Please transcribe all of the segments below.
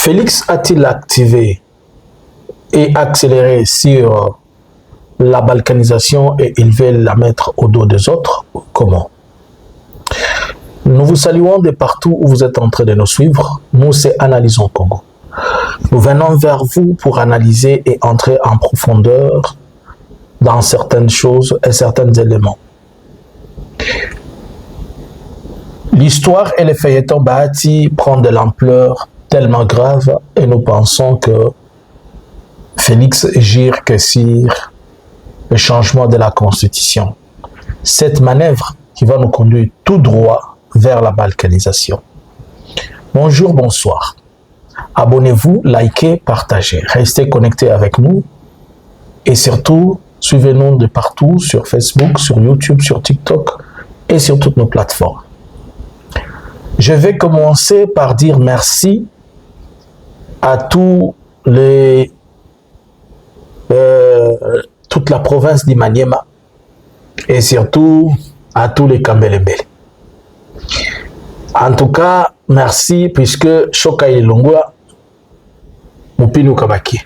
Félix a-t-il activé et accéléré sur la balkanisation et il veut la mettre au dos des autres? Comment? Nous vous saluons de partout où vous êtes en train de nous suivre. Nous, c'est Analysons Congo. Nous venons vers vous pour analyser et entrer en profondeur dans certaines choses et certains éléments. L'histoire et les feuilletons Bahati prennent de l'ampleur tellement grave et nous pensons que Félix gire que sur le changement de la Constitution. Cette manœuvre qui va nous conduire tout droit vers la balkanisation. Bonjour, bonsoir. Abonnez-vous, likez, partagez. Restez connectés avec nous et surtout, suivez-nous de partout sur Facebook, sur YouTube, sur TikTok et sur toutes nos plateformes. Je vais commencer par dire merci à tous les toute la province d'Imaniema et surtout à tous les Kambelembele. En tout cas, merci puisque Shoka Ilongwa Mupini Kabaki.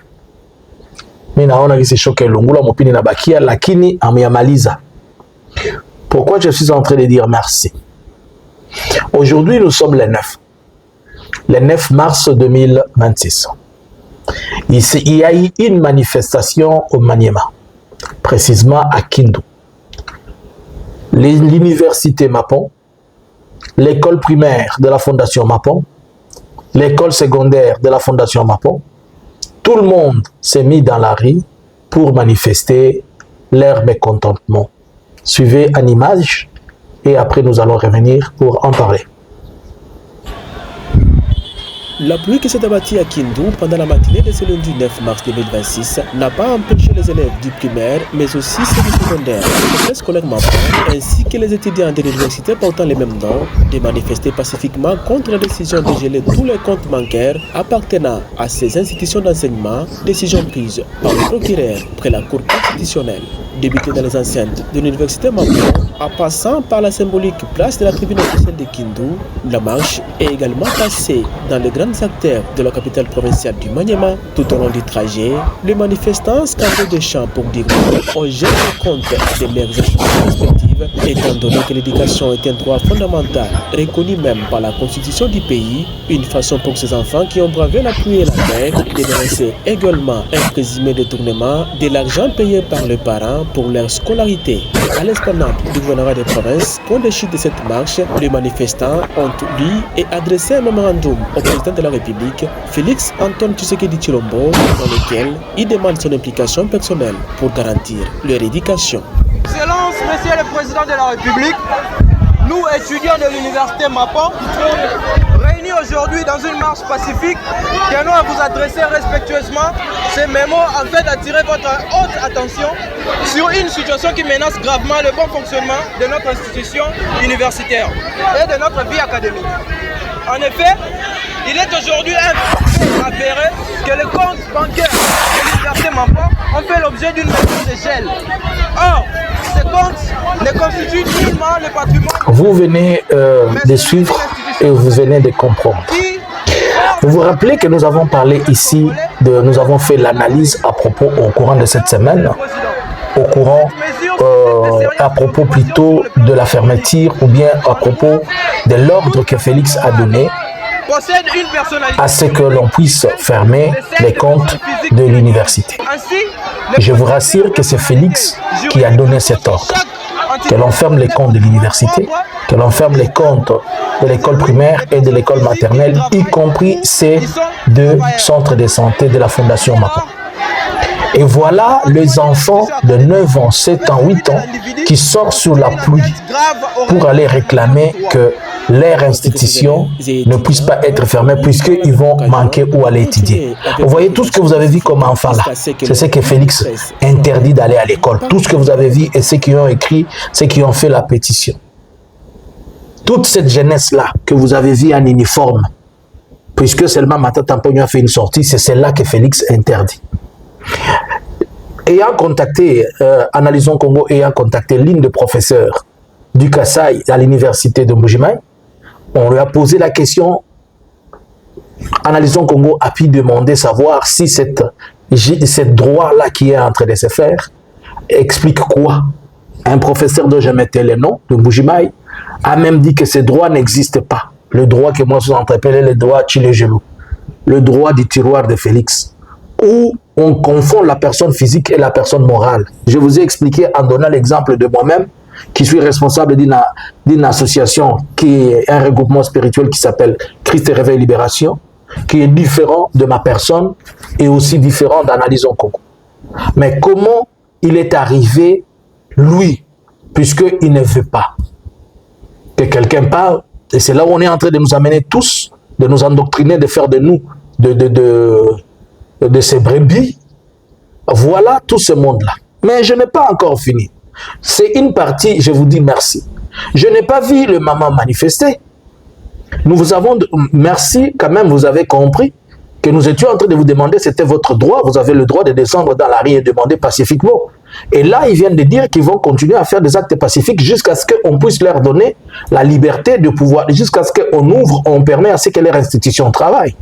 Mimi naona que c'est Shoka Ilongwa Mupini Nabakia lakini ameyamaliza. Pourquoi je suis en train de dire merci? Aujourd'hui, nous sommes le 9 mars 2026. Il y a eu une manifestation au Maniema, précisément à Kindu. L'université Mapon, l'école primaire de la Fondation Mapon, l'école secondaire de la Fondation Mapon, tout le monde s'est mis dans la rue pour manifester leur mécontentement. Suivez une image et après nous allons revenir pour en parler. La pluie qui s'est abattue à Kindu pendant la matinée de ce lundi 9 mars 2026 n'a pas empêché les élèves du primaire, mais aussi ceux du secondaire, les scolaires Mapon, ainsi que les étudiants de l'université portant les mêmes noms, de manifester pacifiquement contre la décision de geler tous les comptes bancaires appartenant à ces institutions d'enseignement, décision prise par le procureur près la Cour constitutionnelle. Débuté dans les enceintes de l'université Mapon, en passant par la symbolique place de la tribune officielle de Kindu, la marche est également passée dans les grands acteurs de la capitale provinciale du Maniema. Tout au long du trajet, les manifestants scandaient des chants pour dire on gère le compte de leurs institutions respectives, étant donné que l'éducation est un droit fondamental, reconnu même par la constitution du pays, une façon pour ces enfants qui ont bravé la pluie et la mer de dénoncer également un présumé détournement de l'argent payé par les parents pour leur scolarité. À l'esplanade du gouvernement des provinces, pour le chute de cette marche, les manifestants ont lu et adressé un mémorandum au président de la République, Félix Antoine Tshisekedi Tshilombo, dans lequel il demande son implication personnelle pour garantir leur éducation. Excellence, Monsieur le Président de la République, nous étudiants de l'université Mapon, réunis aujourd'hui dans une marche pacifique, tenons à vous adresser respectueusement ces mémos afin d'attirer votre haute attention sur une situation qui menace gravement le bon fonctionnement de notre institution universitaire et de notre vie académique. En effet, il est aujourd'hui avéré que les comptes bancaires de l'université Mapon ont fait l'objet d'une mesure de gel. Or, ces comptes ne constituent nullement le patrimoine. Vous venez de suivre et vous venez de comprendre. Vous vous rappelez que nous avons parlé ici, nous avons fait l'analyse à propos au courant de cette semaine, à propos plutôt de la fermeture ou bien à propos de l'ordre que Félix a donné à ce que l'on puisse fermer les comptes de l'université. Je vous rassure que c'est Félix qui a donné cet ordre. Que l'on ferme les comptes de l'université, que l'on ferme les comptes de l'école primaire et de l'école maternelle, y compris ces deux centres de santé de la Fondation Mapon. Et voilà les enfants de 9 ans, 7 ans, 8 ans qui sortent sur la pluie pour aller réclamer que leur institution ne puisse pas être fermée puisqu'ils vont manquer où aller étudier. Vous voyez tout ce que vous avez vu comme enfant là, c'est ce que Félix interdit d'aller à l'école. Tout ce que vous avez vu et ceux qui ont écrit, ceux qui ont fait la pétition. Toute cette jeunesse là que vous avez vu en uniforme, puisque seulement Mata Tampogno a fait une sortie, c'est celle-là que Félix interdit. Ayant contacté, Analysons Congo, ayant contacté l'une des professeurs du Kassai à l'université de Mbujimaï, on lui a posé la question Analysons Congo a pu demander savoir si cette droit-là qui est en train de se faire explique quoi. Un professeur dont je mettais le nom, de Mbujimaï, a même dit que ce droit n'existe pas. Le droit que moi je appelé le droit Chilegelou, le droit du tiroir de Félix, où on confond la personne physique et la personne morale. Je vous ai expliqué en donnant l'exemple de moi-même, qui suis responsable d'une association qui est un regroupement spirituel qui s'appelle Christ Réveil Libération, qui est différent de ma personne et aussi différent d'Analysons Congo. Mais comment il est arrivé, lui, puisqu'il ne veut pas que quelqu'un parle, et c'est là où on est en train de nous amener tous, de nous endoctriner, de faire de nous de ces brebis. Voilà tout ce monde-là. Mais je n'ai pas encore fini. C'est une partie, je vous dis merci. Je n'ai pas vu le maman manifester. Nous vous avons, merci quand même, vous avez compris que nous étions en train de vous demander, c'était votre droit, vous avez le droit de descendre dans la rue et demander pacifiquement. Et là, ils viennent de dire qu'ils vont continuer à faire des actes pacifiques jusqu'à ce qu'on puisse leur donner la liberté de pouvoir, jusqu'à ce qu'on ouvre, on permet à ce que leur institution travaille.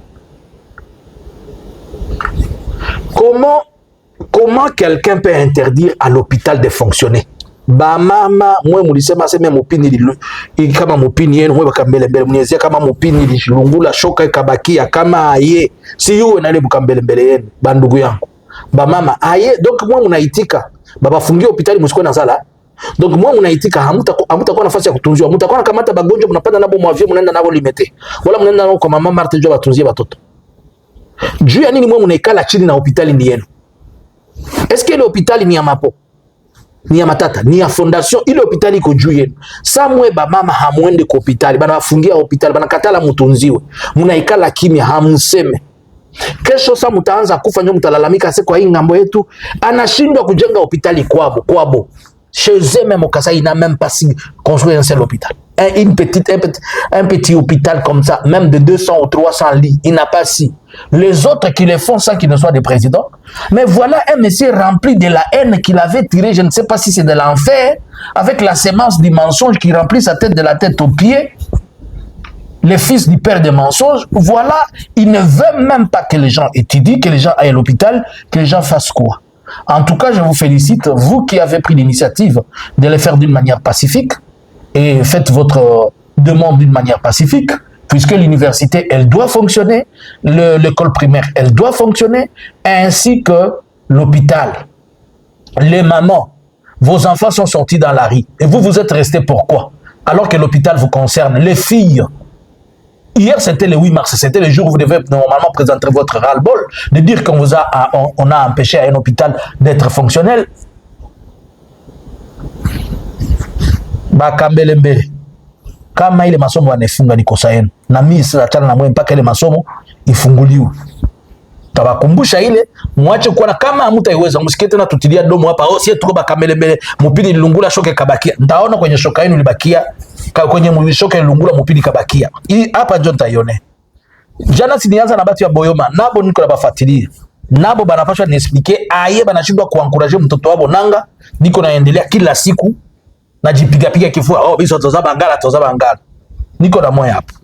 Comment quelqu'un peut interdire à l'hôpital de fonctionner? Ba mama mwe mulisema sema mupini kama mupini yenu mwe bakambele mbele mnyezia kama mupini lishulungula shoka ikabakia kama aye si yuwe nale bukambele mbele yenu bandugu yangu ba mama aye donc mwe munaitika baba fungia hospitali msiko na sala donc mwe munaitika hamutakuwa nafasi ya kutunziwa mutakuwa kamata bagonjwa mnapanda nabo mwavio mnaenda nabo limete wala mnaenda nabo kwa mama Martin jo batunzie batoto juu ya nini mwe munaikala chini na hospitali ni yenu? Est-ce que l'hôpital ni ya mapo ni ya matata ni ya fondation ile hospitali iko juu yenu? Samwe ba mama hamwende kwa hospitali bana wafungia hospitali bana katala mutunziwe munaikala kimya hamuseme. Kesho sa mutaanza kufa nyo mutalalamika se kwa hii ngambo yetu anashindwa kujenga hospitali kwabo. Chez eux même au Kasaï, il n'a même pas construit un seul hôpital. Un petit hôpital comme ça, même de 200 ou 300 lits, il n'a pas si. Les autres qui le font sans qu'ils ne soient des présidents. Mais voilà un monsieur rempli de la haine qu'il avait tiré, je ne sais pas si c'est de l'enfer, avec la sémence du mensonge qui remplit sa tête de la tête aux pieds. Le fils du père des mensonges. Voilà, il ne veut même pas que les gens étudient, que les gens aillent à l'hôpital, que les gens fassent quoi? En tout cas, je vous félicite, vous qui avez pris l'initiative de le faire d'une manière pacifique et faites votre demande d'une manière pacifique, puisque l'université, elle doit fonctionner, l'école primaire, elle doit fonctionner, ainsi que l'hôpital. Les mamans, vos enfants sont sortis dans la rue et vous êtes restés pourquoi? Alors que l'hôpital vous concerne, les filles. Hier, c'était le 8 mars, c'était le jour où vous devez normalement présenter votre ras-le-bol, de dire qu'on vous a empêché à un hôpital d'être fonctionnel. Bakambelembele. Kama ile masomo wanafunga ni kosa yenu. Na mimi sitachana na mwe mpaka ile masomo ifunguliwe. Tawakumbusha ile, muache kuona kama hamtaiweza, msikie tena tutilia domo hapa. Oh, sie tuko bakambelembele, mupini lungula shoke kabakia. Ndaona kwenye shoka yenu libakia. Kwenye mwishoke lungula mupini kabakia. Hii hapa ndio nitaione. Jana sinianza na batu ya Boyoma, nabo niko na bafatilia. Nabo banapaswa niexplique aye banashindwa kuencourager mtoto wabo nanga, niko naendelea kila siku najipiga piga kifua. Oh, biso tozaba ngala. Niko na moyo hapo.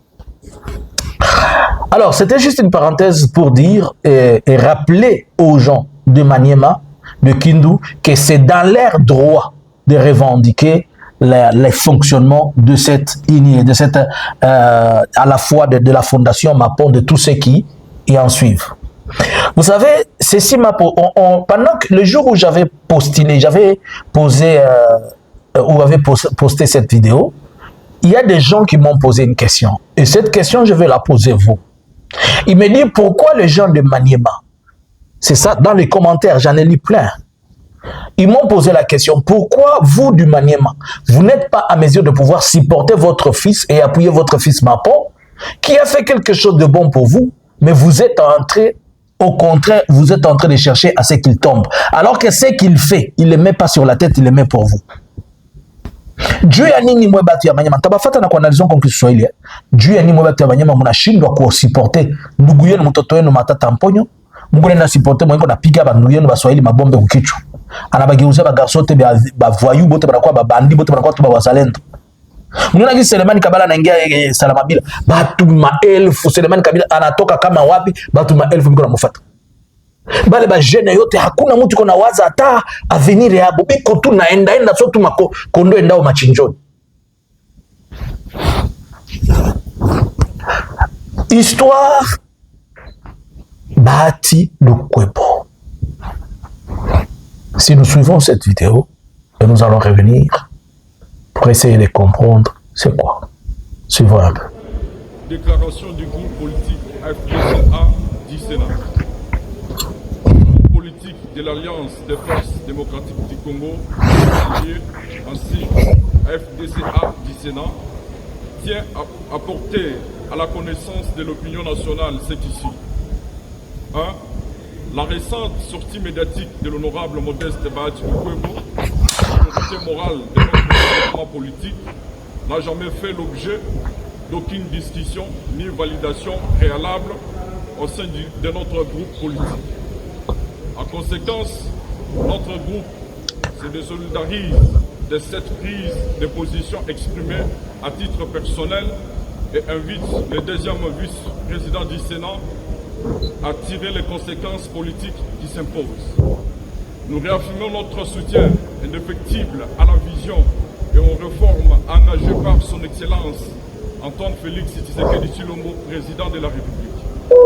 Alors, c'était juste une parenthèse pour dire et rappeler aux gens de Maniema, de Kindu, que c'est dans leur droit de revendiquer les fonctionnements de cette lignée, de cette, à la fois de la fondation Mapon, de tous ceux qui y en suivent. Vous savez, ceci pendant que le jour où j'avais postulé, j'avais posé, ou avait posté cette vidéo, il y a des gens qui m'ont posé une question. Et cette question, je vais la poser vous. Ils me disent pourquoi les gens de Maniema? C'est ça, dans les commentaires, j'en ai lu plein. Ils m'ont posé la question, pourquoi vous du Maniema, vous n'êtes pas à mesure de pouvoir supporter votre fils et appuyer votre fils Mapon, qui a fait quelque chose de bon pour vous, mais vous êtes entré, au contraire, vous êtes en train de chercher à ce qu'il tombe. Alors que ce qu'il fait, il ne le met pas sur la tête, il le met pour vous. Dieu ya nini mwe batu ya Maniema tabafata na kuanalizon kwa Kiswahili. Dieu ya nini mwe batu ya Maniema mnashindwa kusiporter ndugu yenu mtoto wenu matata mponyo. Mungu nenda siporter mwengo napiga ba ndugu yenu ba Swahili mabombe kukichwa. Anabageuza ba garçon te ba voyou bote banakuwa ba bandi bote banakuwa tu ba wazalendo. Muna ki Selemani Kabala nangia Salamabila. Batu maelfu Selemani Kabila anatoka kama wapi? Batu maelfu miko na mufata. Bale ba jeune yote hakuna mtu kona waza hata avenir yabo. Biko tu naenda so tu makondo endao machinjoni. Histoire Bahati Lukwebo. Si nous suivons cette vidéo, nous allons revenir pour essayer de comprendre c'est quoi. Suivons un peu. Déclaration du groupe politique FDCA du Sénat. Groupe politique de l'Alliance des forces démocratiques du Congo, ainsi FDCA du Sénat, tient à porter à la connaissance de l'opinion nationale cette issue. 1. La récente sortie médiatique de l'honorable Modeste Bahati Lukwebo, l'autorité morale de notre gouvernement politique, n'a jamais fait l'objet d'aucune discussion ni validation préalable au sein de notre groupe politique. En conséquence, notre groupe se désolidarise de cette prise de position exprimée à titre personnel et invite le deuxième vice-président du Sénat à tirer les conséquences politiques qui s'imposent. Nous réaffirmons notre soutien indéfectible à la vision et aux réformes engagées par son Excellence Antoine Félix Tshisekedi Tshilombo, président de la République. Nous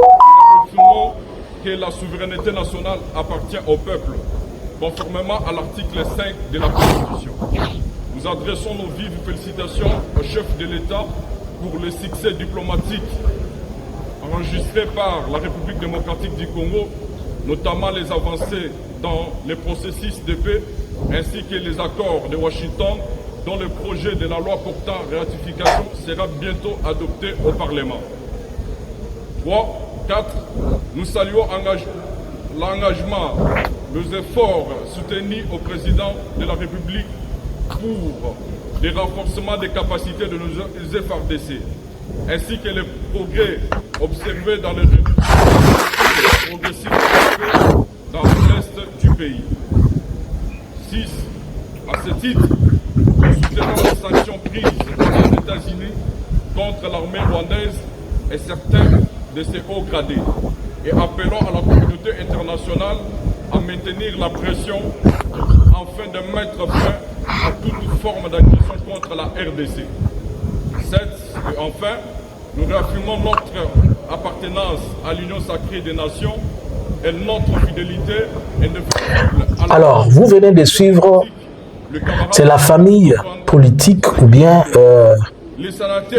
réaffirmons que la souveraineté nationale appartient au peuple, conformément à l'article 5 de la Constitution. Nous adressons nos vives félicitations au chef de l'État pour le succès diplomatique enregistré par la République démocratique du Congo, notamment les avancées dans les processus de paix, ainsi que les accords de Washington, dont le projet de la loi portant ratification sera bientôt adopté au Parlement. 4. Nous saluons l'engagement, nos efforts soutenus au président de la République pour le renforcement des capacités de nos FARDC, ainsi que les progrès observés dans les réductions progressives dans l'est du pays. 6. À ce titre, nous soutenons les sanctions prises par les États-Unis contre l'armée rwandaise et certains de ses hauts gradés et appelons à la communauté internationale à maintenir la pression afin de mettre fin à toute forme d'agression contre la RDC. 7. Et enfin, nous réaffirmons notre appartenance à l'Union sacrée des nations et notre fidélité indéfectible à la... Alors, vous venez de suivre, c'est la famille politique ou bien,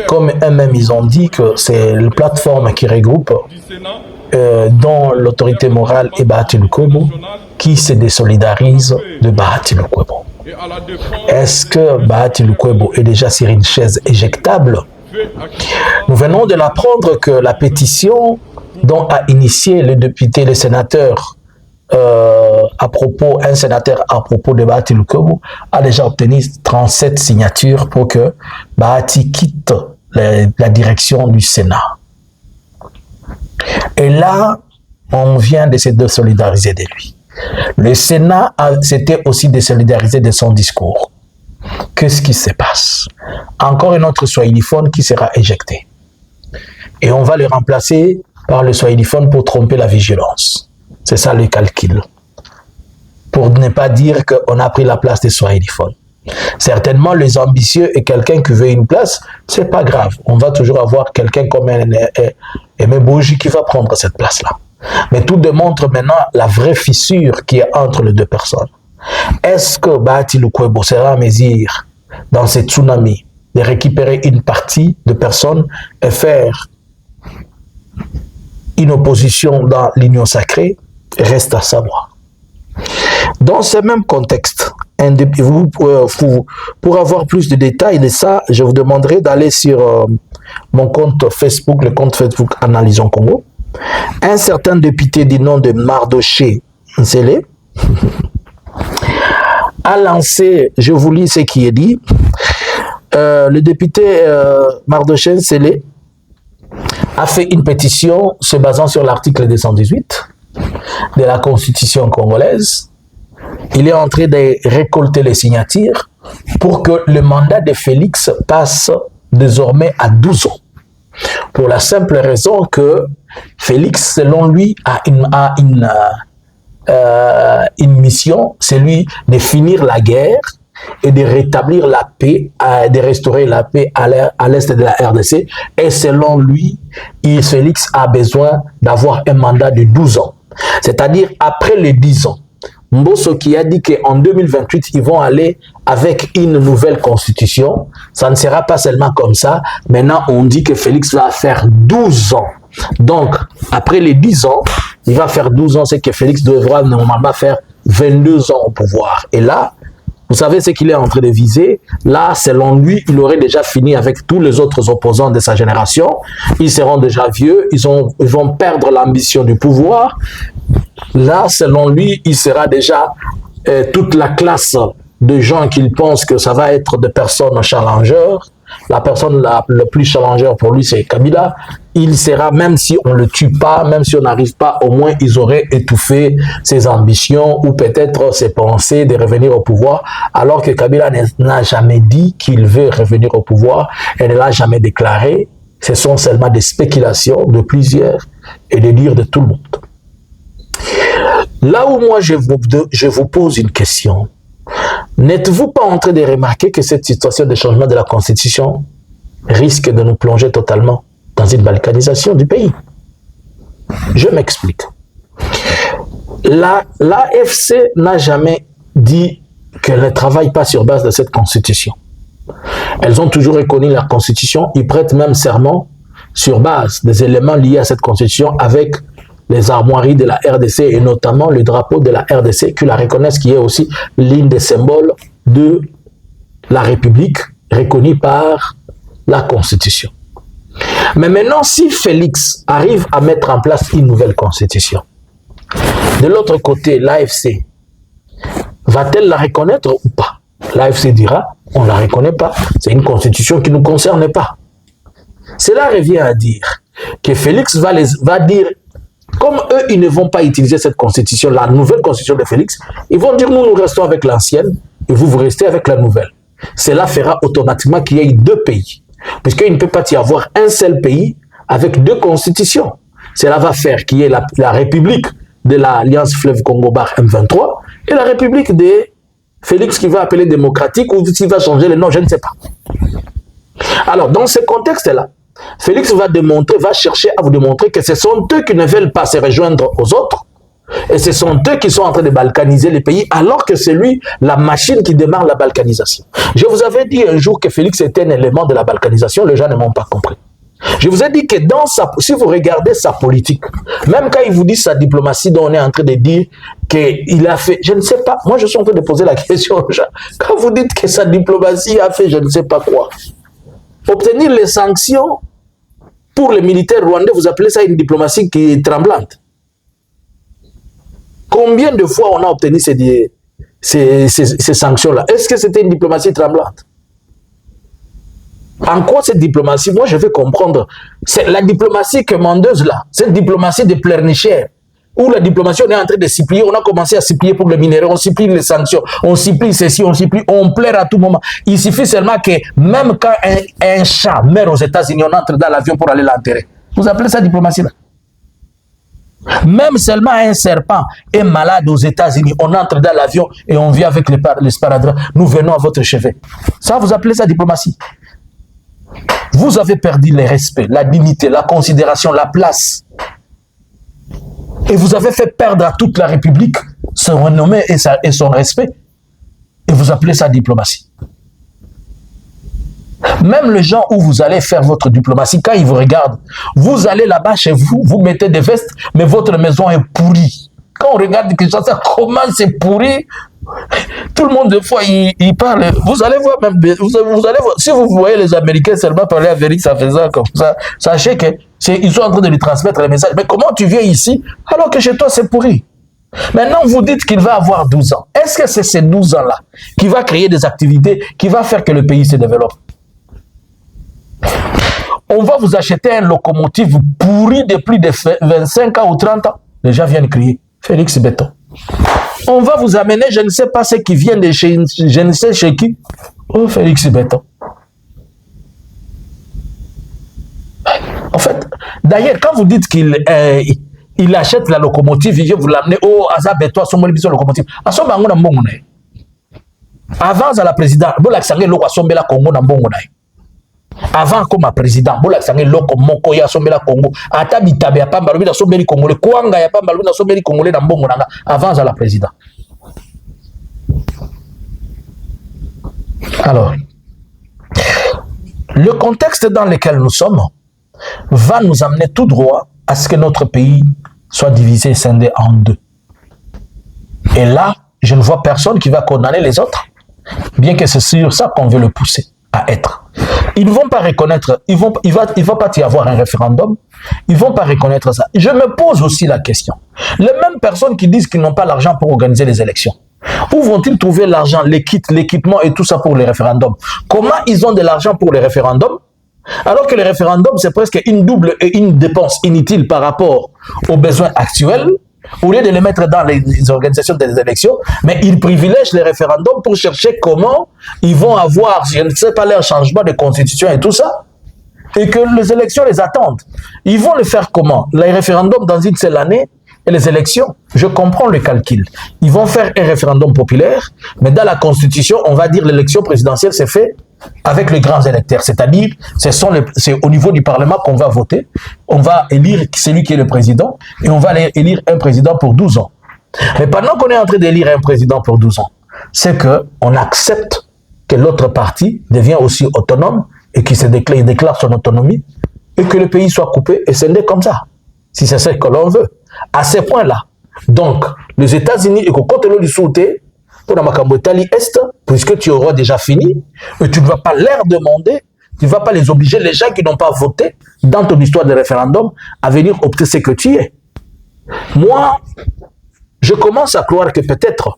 comme eux-mêmes ils ont dit que c'est la plateforme qui regroupe dont l'autorité morale est Bahati Lukwebo qui se désolidarise de Bahati Lukwebo. Est-ce que Bahati Lukwebo est déjà sur une chaise éjectable? Nous venons de l'apprendre que la pétition dont a initié le député, le sénateur, un sénateur à propos de Bahati Lukwebo a déjà obtenu 37 signatures pour que Bahati quitte la direction du Sénat. Et là, on vient de se désolidariser de lui. Le Sénat s'était aussi désolidarisé de son discours. Qu'est-ce qui se passe? Encore un autre swahiliphone qui sera éjecté. Et on va le remplacer par le swahiliphone pour tromper la vigilance. C'est ça le calcul. Pour ne pas dire qu'on a pris la place des swahiliphones. Certainement, les ambitieux et quelqu'un qui veut une place, c'est pas grave. On va toujours avoir quelqu'un comme Aimé Boji qui va prendre cette place-là. Mais tout démontre maintenant la vraie fissure qui est entre les deux personnes. Est-ce que Bahati Lukwebo sera à mesure, dans ce tsunami, de récupérer une partie de personnes et faire une opposition dans l'union sacrée? Reste à savoir. Dans ce même contexte, pour avoir plus de détails de ça, je vous demanderai d'aller sur mon compte Facebook, le compte Facebook Analysons Congo. Un certain député du nom de Mardoché Nzele a lancé, je vous lis ce qui est dit, le député Mardoché Nzele a fait une pétition se basant sur l'article 218 de la Constitution congolaise. Il est en train de récolter les signatures pour que le mandat de Félix passe désormais à 12 ans. Pour la simple raison que Félix, selon lui, a une mission, c'est lui de finir la guerre et de rétablir la paix, de restaurer la paix à l'est de la RDC. Et selon lui, Félix a besoin d'avoir un mandat de 12 ans. C'est-à-dire après les 10 ans. Mbosso qui a dit qu'en 2028, ils vont aller avec une nouvelle constitution. Ça ne sera pas seulement comme ça. Maintenant, on dit que Félix va faire 12 ans. Donc, après les 10 ans, il va faire 12 ans, c'est que Félix devra normalement faire 22 ans au pouvoir. Et là, vous savez ce qu'il est en train de viser. Là, selon lui, il aurait déjà fini avec tous les autres opposants de sa génération. Ils seront déjà vieux, ils vont perdre l'ambition du pouvoir. Là, selon lui, il sera déjà toute la classe de gens qu'il pense que ça va être des personnes challengeurs. La personne le plus challengeur pour lui, c'est Kabila. Il sera, même si on ne le tue pas, même si on n'arrive pas, au moins ils auraient étouffé ses ambitions ou peut-être ses pensées de revenir au pouvoir, alors que Kabila n'a jamais dit qu'il veut revenir au pouvoir et ne l'a jamais déclaré. Ce sont seulement des spéculations de plusieurs et des dires de tout le monde. Là où moi je vous pose une question, n'êtes-vous pas en train de remarquer que cette situation de changement de la Constitution risque de nous plonger totalement dans une balkanisation du pays? Je m'explique. L'AFC n'a jamais dit qu'elle ne travaille pas sur base de cette Constitution. Elles ont toujours reconnu la Constitution, ils prêtent même serment sur base des éléments liés à cette Constitution avec les armoiries de la RDC et notamment le drapeau de la RDC qui la reconnaissent, qui est aussi l'une des symboles de la République reconnue par la Constitution. Mais maintenant, si Félix arrive à mettre en place une nouvelle Constitution, de l'autre côté, l'AFC, va-t-elle la reconnaître ou pas? L'AFC dira, on ne la reconnaît pas, c'est une Constitution qui ne nous concerne pas. Cela revient à dire que Félix va dire, comme eux, ils ne vont pas utiliser cette constitution, la nouvelle constitution de Félix, ils vont dire, nous restons avec l'ancienne et vous restez avec la nouvelle. Cela fera automatiquement qu'il y ait deux pays, puisqu'il ne peut pas y avoir un seul pays avec deux constitutions. Cela va faire qu'il y ait la République de l'Alliance Fleuve Congo-Bar M23 et la République de Félix qui va appeler démocratique ou qui va changer le nom, je ne sais pas. Alors, dans ce contexte-là, Félix va chercher à vous démontrer que ce sont eux qui ne veulent pas se rejoindre aux autres et ce sont eux qui sont en train de balkaniser les pays alors que c'est lui, la machine qui démarre la balkanisation. Je vous avais dit un jour que Félix était un élément de la balkanisation, les gens ne m'ont pas compris. Je vous ai dit que si vous regardez sa politique, même quand il vous dit sa diplomatie dont on est en train de dire qu'il a fait, je ne sais pas, moi je suis en train de poser la question aux gens, quand vous dites que sa diplomatie a fait je ne sais pas quoi, obtenir les sanctions pour les militaires rwandais, vous appelez ça une diplomatie qui est tremblante. Combien de fois on a obtenu ces sanctions-là? Est-ce que c'était une diplomatie tremblante? En quoi cette diplomatie? Moi, je veux comprendre. C'est la diplomatie commandeuse, là. Cette diplomatie de pleurnichère. Où la diplomatie, on est en train de s'y plier. On a commencé à s'y plier pour le minerai. On s'y plie les sanctions. On s'y plie ceci, on s'y plie. On pleure à tout moment. Il suffit seulement que même quand un chat meurt aux États-Unis, on entre dans l'avion pour aller l'enterrer. Vous appelez ça diplomatie, là? Même seulement un serpent est malade aux États-Unis, on entre dans l'avion et on vient avec les sparadraps. Nous venons à votre chevet. Ça, vous appelez ça diplomatie? Vous avez perdu le respect, la dignité, la considération, la place. Et vous avez fait perdre à toute la République son renommée et son respect. Et vous appelez ça diplomatie. Même les gens où vous allez faire votre diplomatie, quand ils vous regardent, vous allez là-bas chez vous, vous mettez des vestes, mais votre maison est pourrie. Quand on regarde Kinshasa, comment c'est pourri, tout le monde, des fois, il parle. Vous allez voir, même, vous allez voir, si vous voyez les Américains seulement parler à Félix en faisant comme ça, sachez qu'ils sont en train de lui transmettre les messages. Mais comment tu viens ici alors que chez toi, c'est pourri? Maintenant, vous dites qu'il va avoir 12 ans. Est-ce que c'est ces 12 ans-là qui va créer des activités, qui va faire que le pays se développe? On va vous acheter un locomotive pourri de plus de 25 ans ou 30 ans. Les gens viennent crier. Félix Béton. On va vous amener, je ne sais pas ce qui vient de chez, je ne sais chez qui. Oh, Félix Béton. En fait, d'ailleurs, quand vous dites qu'il il achète la locomotive, il vous l'amener au Azabéto, à son locomotive. À son bango na mbongo na. Avant à la présidente, bon l'accès loko asombe la Congo na mbongo na. Avant comme président, bon l'accès loko moko ya asombe la Congo. Ata bitabe ya pamba lobi na asombe li Congolais, kuanga ya pamba lobi na asombe li Congolais na mbongo na. Avant à la présidente. Alors, le contexte dans lequel nous sommes va nous amener tout droit à ce que notre pays soit divisé et scindé en deux. Et là, je ne vois personne qui va condamner les autres, bien que c'est sur ça qu'on veut le pousser à être. Ils ne vont pas reconnaître, il va pas y avoir un référendum, ils ne vont pas reconnaître ça. Je me pose aussi la question. Les mêmes personnes qui disent qu'ils n'ont pas l'argent pour organiser les élections, où vont-ils trouver l'argent, les kits, l'équipement et tout ça pour les référendums? Comment ils ont de l'argent pour les référendums? Alors que le référendum, c'est presque une double et une dépense inutile par rapport aux besoins actuels, au lieu de les mettre dans les organisations des élections, mais ils privilègent les référendums pour chercher comment ils vont avoir, je ne sais pas, leur changement de constitution et tout ça, et que les élections les attendent. Ils vont le faire comment? Les référendums dans une seule année et les élections, je comprends le calcul. Ils vont faire un référendum populaire, mais dans la constitution, on va dire l'élection présidentielle c'est fait avec les grands électeurs, c'est-à-dire c'est au niveau du Parlement qu'on va voter, on va élire celui qui est le président et on va élire un président pour 12 ans. Mais pendant qu'on est en train d'élire un président pour 12 ans, c'est qu'on accepte que l'autre parti devient aussi autonome et qu'il déclare son autonomie et que le pays soit coupé et scindé comme ça, si c'est ce que l'on veut. À ce point-là, donc, les États-Unis, et quand tu le sauté, pour la Macambotali Est, puisque tu auras déjà fini, et tu ne vas pas leur demander, tu ne vas pas les obliger, les gens qui n'ont pas voté dans ton histoire de référendum, à venir opter ce que tu es. Moi, je commence à croire que peut-être,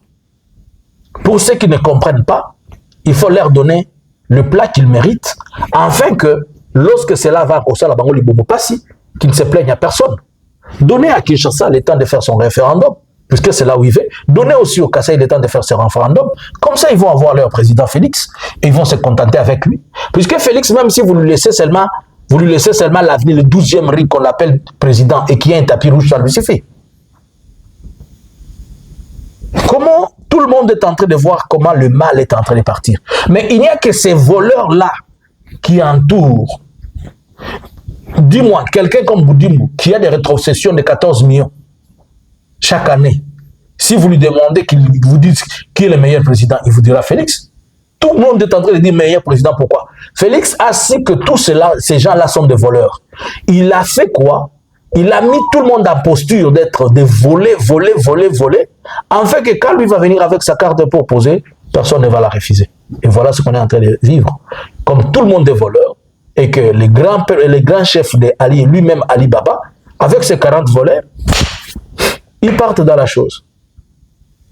pour ceux qui ne comprennent pas, il faut leur donner le plat qu'ils méritent, afin que, lorsque cela va au Salabango Libomopassi, qu'ils ne se plaignent à personne. Donnez à Kinshasa le temps de faire son référendum, puisque c'est là où il va. Donnez aussi au Kassai le temps de faire son référendum. Comme ça, ils vont avoir leur président Félix et ils vont se contenter avec lui. Puisque Félix, même si vous lui laissez seulement l'avenir, le 12e riz qu'on l'appelle président et qui a un tapis rouge, ça lui suffit. Comment tout le monde est en train de voir comment le mal est en train de partir. Mais il n'y a que ces voleurs-là qui entourent. Dis-moi, quelqu'un comme Boudimou, qui a des rétrocessions de 14 millions chaque année, si vous lui demandez qu'il vous dise qui est le meilleur président, il vous dira Félix. Tout le monde est en train de dire meilleur président, pourquoi? Félix a su que tous ces gens-là sont des voleurs. Il a fait quoi? Il a mis tout le monde en posture d'être de voler, afin que quand lui va venir avec sa carte pour poser, personne ne va la refuser. Et voilà ce qu'on est en train de vivre. Comme tout le monde est voleur, et que les grands chefs de Ali, lui-même Ali Baba, avec ses 40 voleurs, ils partent dans la chose.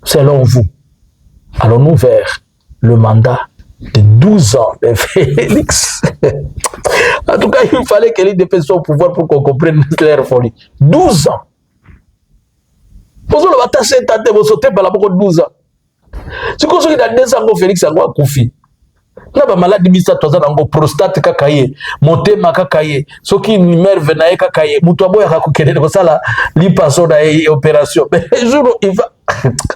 Selon vous, allons-nous vers le mandat de 12 ans de Félix? En tout cas, il fallait que l'IDP soit au pouvoir pour qu'on comprenne leur folie. 12 ans. Vous avez 12 ans. C'est comme ça qu'il a 2 ans Félix a Koufi. Na ba maladi bisa toza nango prostate kakaye motema kakaye soki nerve na ye kakaye mutu aboya kakukelele ko sala lipaso na opération mais jour il va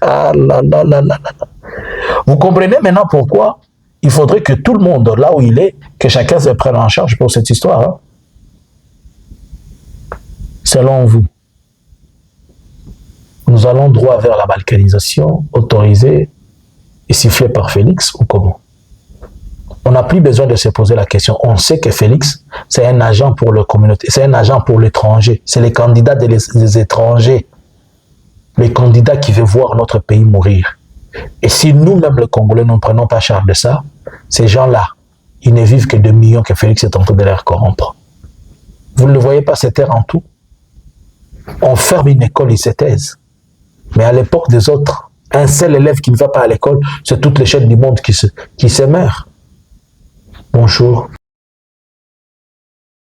ah là. Vous comprenez maintenant pourquoi il faudrait que tout le monde là où il est, que chacun se prenne en charge pour cette histoire, hein? Selon vous, nous allons droit vers la balkanisation autorisée et sifflée par Félix ou comment? On n'a plus besoin de se poser la question. On sait que Félix, c'est un agent pour la communauté, c'est un agent pour l'étranger. C'est les candidats des étrangers. Les candidats qui veulent voir notre pays mourir. Et si nous-mêmes, les Congolais, nous ne prenons pas charge de ça, ces gens-là, ils ne vivent que de millions que Félix est en train de les corrompre. Vous ne le voyez pas, c'est terre en tout. On ferme une école, ils se taisent. Mais à l'époque des autres, un seul élève qui ne va pas à l'école, c'est toutes les chaînes du monde qui se meurent. Bonjour.